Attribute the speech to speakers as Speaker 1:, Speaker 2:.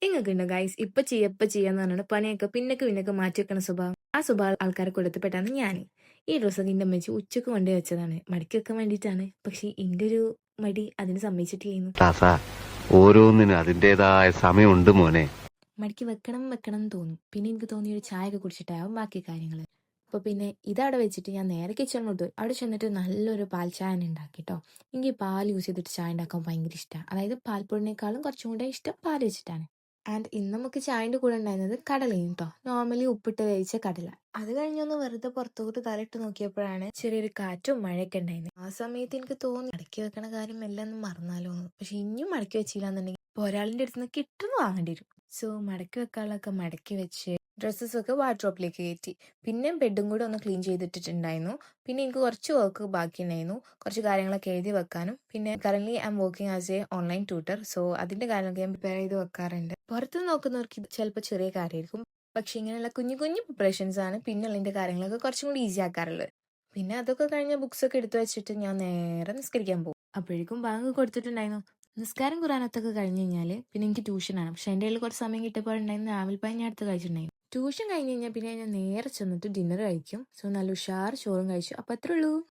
Speaker 1: ഇങ്ങക്കുണ്ടോ guys ഇപ്പൊ ചെയ്യാന്ന് പറഞ്ഞിട്ട് പണിയൊക്കെ പിന്നൊക്കെ മാറ്റി വെക്കണ സ്വഭാവം. ആ സ്വഭാവം ആൾക്കാരെ കൊടുത്തപ്പെട്ടാണ് ഞാൻ. ഈ ഡ്രസ്സൊക്കെ എന്റെ അമ്മച്ചി ഉച്ചക്ക് കൊണ്ടേ വെച്ചതാണ്, മടക്കി വെക്കാൻ വേണ്ടിയിട്ടാണ്. പക്ഷെ എന്റെ ഒരു മടി അതിന് സമ്മതിച്ചിട്ടില്ലായിരുന്നു.
Speaker 2: ഓരോന്നിനും അതിൻ്റെതായ സമയമുണ്ട് മോനെ.
Speaker 1: മടക്കി വെക്കണം എന്ന് തോന്നും. പിന്നെ എനിക്ക് തോന്നി ഒരു ചായ ഒക്കെ കുടിച്ചിട്ടാവും ബാക്കി കാര്യങ്ങൾ. അപ്പോൾ പിന്നെ ഇതവിടെ വെച്ചിട്ട് ഞാൻ നേരെ കിച്ചണിലോട്ട് പോയി. അവിടെ ചെന്നിട്ട് നല്ലൊരു പാൽ ചായ ഉണ്ടാക്കിട്ടോ. എനിക്ക് പാൽ യൂസ് ചെയ്തിട്ട് ചായ ഉണ്ടാക്കാൻ ഭയങ്കര ഇഷ്ടമാണ്. അതായത് പാൽപ്പൊടിനേക്കാളും കുറച്ചും കൂടെ ഇഷ്ടം പാൽ വെച്ചിട്ടാണ്. ആൻഡ് ഇന്ന് നമുക്ക് ചായൻ്റെ കൂടെ ഉണ്ടായിരുന്നത് കടലയും കേട്ടോ. നോർമലി ഉപ്പിട്ട് വേവിച്ച കടല. അത് കഴിഞ്ഞൊന്ന് വെറുതെ പുറത്തോട്ട് തലയിട്ട് നോക്കിയപ്പോഴാണ് ചെറിയൊരു കാറ്റും മഴയൊക്കെ ഉണ്ടായിരുന്നത്. ആ സമയത്ത് എനിക്ക് തോന്നി മടക്കി വെക്കണ കാര്യം എല്ലാം ഒന്ന് മറന്നാലോ എന്ന്. പക്ഷെ ഇനിയും മടക്കി വെച്ചില്ല എന്നുണ്ടെങ്കിൽ ഇപ്പോൾ ഒരാളിൻ്റെ അടുത്ത് നിന്ന് കിട്ടുന്നു വാങ്ങേണ്ടി വരും. സോ മടക്കി വെക്കാനുള്ളതൊക്കെ മടക്കി വെച്ച് ഡ്രസ്സസൊക്കെ വാർഡ്രോപ്പിലേക്ക് കയറ്റി. പിന്നെ ബെഡും കൂടെ ഒന്ന് ക്ലീൻ ചെയ്തിട്ടിട്ടുണ്ടായിരുന്നു. പിന്നെ എനിക്ക് കുറച്ച് വർക്ക് ബാക്കി ഉണ്ടായിരുന്നു, കുറച്ച് കാര്യങ്ങളൊക്കെ എഴുതി വെക്കാനും. പിന്നെ current I am working as a online tutor. So അതിന്റെ കാര്യങ്ങളൊക്കെ ഞാൻ പ്രിപ്പയർ ചെയ്ത് വെക്കാറുണ്ട്. പുറത്ത് നോക്കുന്നവർക്ക് ഇത് ചിലപ്പോൾ ചെറിയ കാര്യമായിരിക്കും, പക്ഷെ ഇങ്ങനെയുള്ള കുഞ്ഞു കുഞ്ഞു പ്രിപ്പറേഷൻസ് ആണ് പിന്നുള്ളതിന്റെ കാര്യങ്ങളൊക്കെ കുറച്ചും കൂടി ഈസി ആക്കാറുള്ളത്. പിന്നെ അതൊക്കെ കഴിഞ്ഞ ബുക്സ് ഒക്കെ എടുത്തു വെച്ചിട്ട് ഞാൻ നേരെ നിസ്കരിക്കാൻ പോകും. അപ്പോഴേക്കും ബാങ്ക് കൊടുത്തിട്ടുണ്ടായിരുന്നു. നിസ്കാരം ഖുറാനത്തൊക്കെ കഴിഞ്ഞ് കഴിഞ്ഞാൽ പിന്നെ എനിക്ക് ട്യൂഷനാണ്. പക്ഷെ എൻ്റെ കയ്യിൽ കുറച്ച് സമയം കിട്ടിയപ്പോഴുണ്ടായിരുന്നു ആവിൽപ്പായ ഞാൻ അടുത്ത് കഴിച്ചിട്ടുണ്ടായിരുന്നു. ട്യൂഷൻ കഴിഞ്ഞ് കഴിഞ്ഞാൽ പിന്നെ ഞാൻ നേരെ ചെന്നിട്ട് ഡിന്നർ കഴിക്കും. സോ നല്ല ഉഷാർ ചോറും കഴിച്ചു. അപ്പോൾ അത്രേ ഉള്ളൂ.